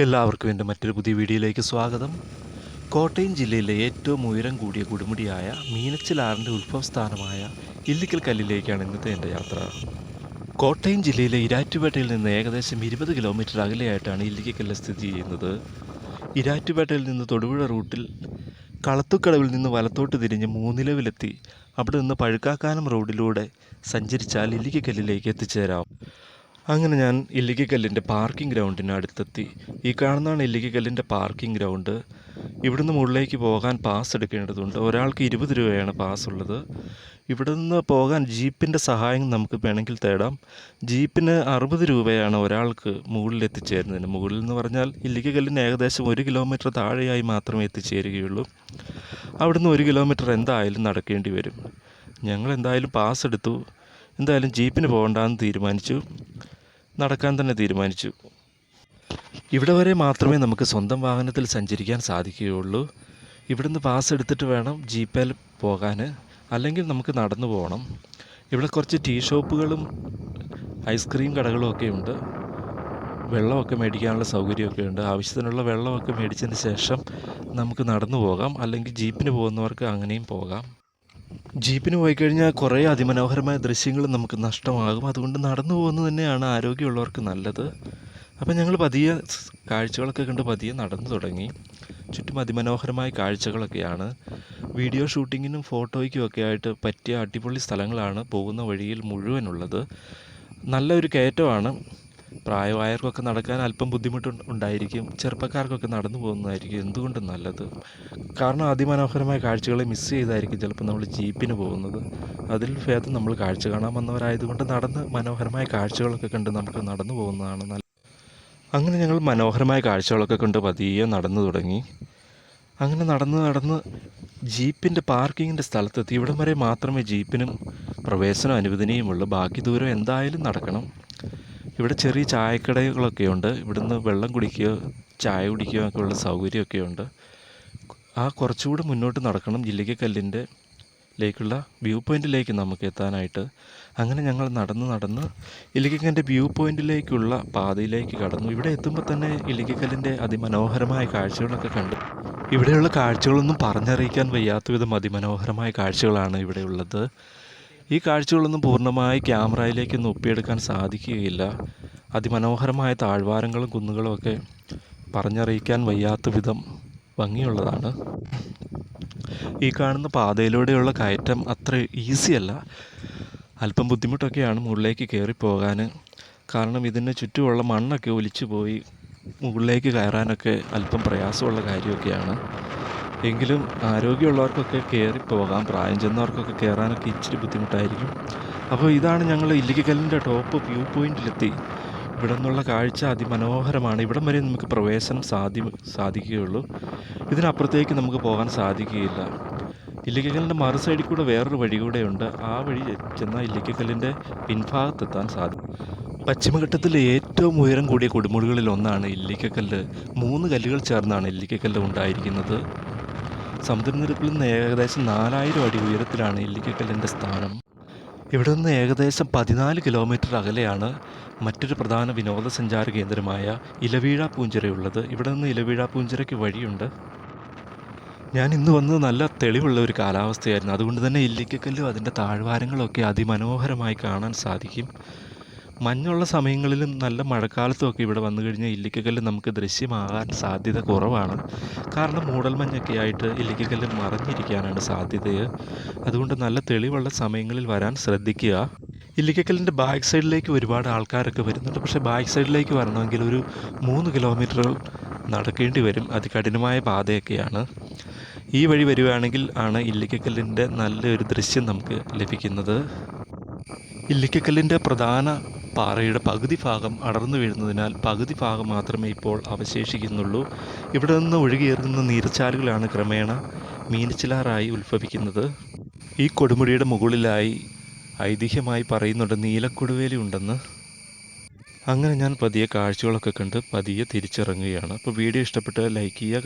എല്ലാവർക്കും എൻ്റെ മറ്റൊരു പുതിയ വീഡിയോയിലേക്ക് സ്വാഗതം. കോട്ടയം ജില്ലയിലെ ഏറ്റവും ഉയരം കൂടിയ കൊടുമുടിയായ മീനച്ചിലാറിൻ്റെ ഉത്ഭവസ്ഥാനമായ ഇല്ലിക്കൽ കല്ലിലേക്കാണ് ഇന്നത്തെ എൻ്റെ യാത്ര. കോട്ടയം ജില്ലയിലെ ഇരാറ്റുപേട്ടയിൽ നിന്ന് ഏകദേശം 20 കിലോമീറ്റർ അകലെയായിട്ടാണ് ഇല്ലിക്കൽ സ്ഥിതി ചെയ്യുന്നത്. ഇരാറ്റുപേട്ടയിൽ നിന്ന് തൊടുപുഴ റൂട്ടിൽ കളത്തുക്കടവിൽ നിന്ന് വലത്തോട്ട് തിരിഞ്ഞ് മൂന്നിലവിലെത്തി അവിടെ നിന്ന് പഴുക്കാക്കാനം റോഡിലൂടെ സഞ്ചരിച്ചാൽ ഇല്ലിക്കല്ലിലേക്ക് എത്തിച്ചേരാം. അങ്ങനെ ഞാൻ ഇല്ലിക്കല്ലിൻ്റെ പാർക്കിംഗ് ഗ്രൗണ്ടിന് അടുത്തെത്തി. ഈ കാണുന്നതാണ് ഇല്ലിക്കല്ലിൻ്റെ പാർക്കിംഗ് ഗ്രൗണ്ട്. ഇവിടുന്ന് മുകളിലേക്ക് പോകാൻ പാസ് എടുക്കേണ്ടതുണ്ട്. ഒരാൾക്ക് 20 രൂപയാണ് പാസ് ഉള്ളത്. ഇവിടെ നിന്ന് പോകാൻ ജീപ്പിൻ്റെ സഹായം നമുക്ക് വേണമെങ്കിൽ തേടാം. ജീപ്പിന് 60 രൂപയാണ് ഒരാൾക്ക് മുകളിൽ എത്തിച്ചേരുന്നതിന്. മുകളിൽ എന്ന് പറഞ്ഞാൽ ഇല്ലിക്കല്ലിന് ഏകദേശം 1 കിലോമീറ്റർ താഴെയായി മാത്രമേ എത്തിച്ചേരുകയുള്ളൂ. അവിടുന്ന് 1 കിലോമീറ്റർ എന്തായാലും നടക്കേണ്ടി വരും. ഞങ്ങൾ എന്തായാലും പാസ് എടുത്തു. എന്തായാലും ജീപ്പിന് പോകണ്ടെന്ന് തീരുമാനിച്ചു. നടക്കാൻ തന്നെ തീരുമാനിച്ചു. ഇവിടെ വരെ മാത്രമേ നമുക്ക് സ്വന്തം വാഹനത്തിൽ സഞ്ചരിക്കാൻ സാധിക്കുകയുള്ളൂ. ഇവിടുന്ന് പാസ് എടുത്തിട്ട് വേണം ജീപ്പിൽ പോകാൻ, അല്ലെങ്കിൽ നമുക്ക് നടന്നു പോകണം. ഇവിടെ കുറച്ച് ടീ ഷോപ്പുകളും ഐസ്ക്രീം കടകളും ഒക്കെ ഉണ്ട്. വെള്ളമൊക്കെ മേടിക്കാനുള്ള സൗകര്യമൊക്കെ ഉണ്ട്. ആവശ്യത്തിനുള്ള വെള്ളമൊക്കെ മേടിച്ചതിന് ശേഷം നമുക്ക് നടന്നു പോകാം, അല്ലെങ്കിൽ ജീപ്പിന് പോകുന്നവർക്ക് അങ്ങനെയും പോകാം. ജീപ്പിന് പോയി കഴിഞ്ഞാൽ കുറേ അതിമനോഹരമായ ദൃശ്യങ്ങൾ നമുക്ക് നഷ്ടമാകും. അതുകൊണ്ട് നടന്നു പോകുന്നത് തന്നെയാണ് ആരോഗ്യമുള്ളവർക്ക് നല്ലത്. അപ്പം ഞങ്ങൾ പതിയെ കാഴ്ചകളൊക്കെ കണ്ട് പതിയെ നടന്നു തുടങ്ങി. ചുറ്റും അതിമനോഹരമായ കാഴ്ചകളൊക്കെയാണ്. വീഡിയോ ഷൂട്ടിങ്ങിനും ഫോട്ടോയ്ക്കും ഒക്കെ ആയിട്ട് പറ്റിയ അടിപൊളി സ്ഥലങ്ങളാണ് പോകുന്ന വഴിയിൽ മുഴുവനുള്ളത്. നല്ലൊരു കയറ്റമാണ്. പ്രായമായവർക്കൊക്കെ നടക്കാൻ അല്പം ബുദ്ധിമുട്ട് ഉണ്ടായിരിക്കും. ചെറുപ്പക്കാർക്കൊക്കെ നടന്നു പോകുന്നതായിരിക്കും എന്തുകൊണ്ടും നല്ലത്. കാരണം അതിമനോഹരമായ കാഴ്ചകളെ മിസ് ചെയ്തായിരിക്കും ചിലപ്പോൾ നമ്മൾ ജീപ്പിന് പോകുന്നത്. അതിൽ ഭേദം നമ്മൾ കാഴ്ച കാണാൻ വന്നവരായതുകൊണ്ട് നടന്ന് മനോഹരമായ കാഴ്ചകളൊക്കെ കണ്ട് നമുക്ക് നടന്നു പോകുന്നതാണ് നല്ലത്. അങ്ങനെ ഞങ്ങൾ മനോഹരമായ കാഴ്ചകളൊക്കെ കണ്ട് പതിയെ നടന്നു തുടങ്ങി. അങ്ങനെ നടന്ന് ജീപ്പിൻ്റെ പാർക്കിങ്ങിൻ്റെ സ്ഥലത്തെത്തി. ഇവിടം വരെ മാത്രമേ ജീപ്പിനും പ്രവേശനം അനുവദനീയമുള്ളൂ. ബാക്കി ദൂരം എന്തായാലും നടക്കണം. ഇവിടെ ചെറിയ ചായക്കടകളൊക്കെ ഉണ്ട്. ഇവിടുന്ന് വെള്ളം കുടിക്കുകയോ ചായ കുടിക്കുകയോ ഒക്കെ ഉള്ള സൗകര്യമൊക്കെ ഉണ്ട്. കുറച്ചുകൂടെ മുന്നോട്ട് നടക്കണം ഇല്ലിക്കല്ലിൻ്റെ ലേക്കുള്ള വ്യൂ പോയിൻറ്റിലേക്ക് നമുക്ക് എത്താനായിട്ട്. അങ്ങനെ ഞങ്ങൾ നടന്ന് ഇല്ലിക്കല്ലിൻ്റെ വ്യൂ പോയിൻറ്റിലേക്കുള്ള പാതയിലേക്ക് കടന്നു. ഇവിടെ എത്തുമ്പോൾ തന്നെ ഇല്ലിക്കല്ലിൻ്റെ അതിമനോഹരമായ കാഴ്ചകളൊക്കെ കണ്ടു. ഇവിടെയുള്ള കാഴ്ചകളൊന്നും പറഞ്ഞറിയിക്കാൻ വയ്യാത്ത വിധം അതിമനോഹരമായ കാഴ്ചകളാണ് ഇവിടെയുള്ളത്. ഈ കാഴ്ചകളൊന്നും പൂർണ്ണമായി ക്യാമറയിലേക്കൊന്നും ഒപ്പിയെടുക്കാൻ സാധിക്കുകയില്ല. അതിമനോഹരമായ താഴ്വാരങ്ങളും കുന്നുകളും ഒക്കെ പറഞ്ഞറിയിക്കാൻ വയ്യാത്ത വിധം ഭംഗിയുള്ളതാണ്. ഈ കാണുന്ന പാതയിലൂടെയുള്ള കയറ്റം അത്ര ഈസിയല്ല. അല്പം ബുദ്ധിമുട്ടൊക്കെയാണ് മുകളിലേക്ക് കയറിപ്പോകാൻ. കാരണം ഇതിന് ചുറ്റുമുള്ള മണ്ണൊക്കെ ഒലിച്ചു പോയി മുകളിലേക്ക് കയറാനൊക്കെ അല്പം പ്രയാസമുള്ള കാര്യമൊക്കെയാണ്. എങ്കിലും ആരോഗ്യമുള്ളവർക്കൊക്കെ കയറിപ്പോകാം. പ്രായം ചെന്നവർക്കൊക്കെ കയറാനൊക്കെ ഇച്ചിരി ബുദ്ധിമുട്ടായിരിക്കും. അപ്പോൾ ഇതാണ് ഞങ്ങൾ ഇല്ലിക്കല്ലിൻ്റെ ടോപ്പ് വ്യൂ പോയിൻറ്റിലെത്തി. ഇവിടെ നിന്നുള്ള കാഴ്ച അതിമനോഹരമാണ്. ഇവിടം വരെ നമുക്ക് പ്രവേശനം സാധിക്കുകയുള്ളൂ. ഇതിനപ്പുറത്തേക്ക് നമുക്ക് പോകാൻ സാധിക്കുകയില്ല. ഇല്ലിക്കല്ലിൻ്റെ മറു സൈഡിൽ കൂടെ വേറൊരു വഴി കൂടെയുണ്ട്. ആ വഴി ചെന്നാൽ ഇല്ലിക്കല്ലിൻ്റെ പിൻഭാഗത്തെത്താൻ സാധിക്കും. പശ്ചിമഘട്ടത്തിലെ ഏറ്റവും ഉയരം കൂടിയ കൊടുമുടികളിൽ ഒന്നാണ് ഇല്ലിക്കല്ല്. 3 കല്ലുകൾ ചേർന്നാണ് ഇല്ലിക്കല്ല് ഉണ്ടായിരിക്കുന്നത്. സമുദ്രനിരപ്പിൽ നിന്ന് ഏകദേശം 4000 അടി ഉയരത്തിലാണ് ഇല്ലിക്കല്ലിൻ്റെ സ്ഥാനം. ഇവിടെ നിന്ന് ഏകദേശം 14 കിലോമീറ്റർ അകലെയാണ് മറ്റൊരു പ്രധാന വിനോദസഞ്ചാര കേന്ദ്രമായ ഇലവീഴ പൂഞ്ചിറയുള്ളത്. ഇവിടെ നിന്ന് ഇലവീഴ പൂഞ്ചിറയ്ക്ക് വഴിയുണ്ട്. ഞാൻ ഇന്ന് വന്നത് നല്ല തെളിവുള്ള ഒരു കാലാവസ്ഥയായിരുന്നു. അതുകൊണ്ട് തന്നെ ഇല്ലിക്കല്ലും അതിൻ്റെ താഴ്വാരങ്ങളൊക്കെ അതിമനോഹരമായി കാണാൻ സാധിക്കും. മഞ്ഞുള്ള സമയങ്ങളിലും നല്ല മഴക്കാലത്തുമൊക്കെ ഇവിടെ വന്നു കഴിഞ്ഞാൽ ഇല്ലിക്കല്ല് നമുക്ക് ദൃശ്യമാകാൻ സാധ്യത കുറവാണ്. കാരണം മൂടൽമഞ്ഞൊക്കെ ആയിട്ട് ഇല്ലിക്കല്ല് മറഞ്ഞിരിക്കാനാണ് സാധ്യത. അതുകൊണ്ട് നല്ല തെളിവുള്ള സമയങ്ങളിൽ വരാൻ ശ്രദ്ധിക്കുക. ഇല്ലിക്കല്ലിൻ്റെ ബാക്ക് സൈഡിലേക്ക് ഒരുപാട് ആൾക്കാരൊക്കെ വരുന്നുണ്ട്. പക്ഷേ ബാക്ക് സൈഡിലേക്ക് വരണമെങ്കിൽ ഒരു 3 കിലോമീറ്റർ നടക്കേണ്ടി വരും. അതികഠിനമായ പാതയൊക്കെയാണ്. ഈ വഴി വരുവാണെങ്കിൽ ആണ് ഇല്ലിക്കല്ലിൻ്റെ നല്ലൊരു ദൃശ്യം നമുക്ക് ലഭിക്കുന്നത്. ഇല്ലിക്കല്ലിൻ്റെ പ്രധാന പാറയുടെ പകുതി ഭാഗം അടർന്നു വീഴുന്നതിനാൽ പകുതി ഭാഗം മാത്രമേ ഇപ്പോൾ അവശേഷിക്കുന്നുള്ളൂ. ഇവിടെ നിന്ന് ഒഴുകിയിറങ്ങുന്ന നീർച്ചാലുകളാണ് ക്രമേണ മീനച്ചിലാറായി ഉത്ഭവിക്കുന്നത്. ഈ കൊടുമുടിയുടെ മുകളിലായി ഐതിഹ്യമായി പറയുന്നുണ്ട് നീലക്കൊടുവേലി ഉണ്ടെന്ന്. അങ്ങനെ ഞാൻ പതിയെ കാഴ്ചകളൊക്കെ കണ്ട് പതിയെ തിരിച്ചിറങ്ങുകയാണ്. അപ്പോൾ വീഡിയോ ഇഷ്ടപ്പെട്ട് ലൈക്ക് ചെയ്യുക.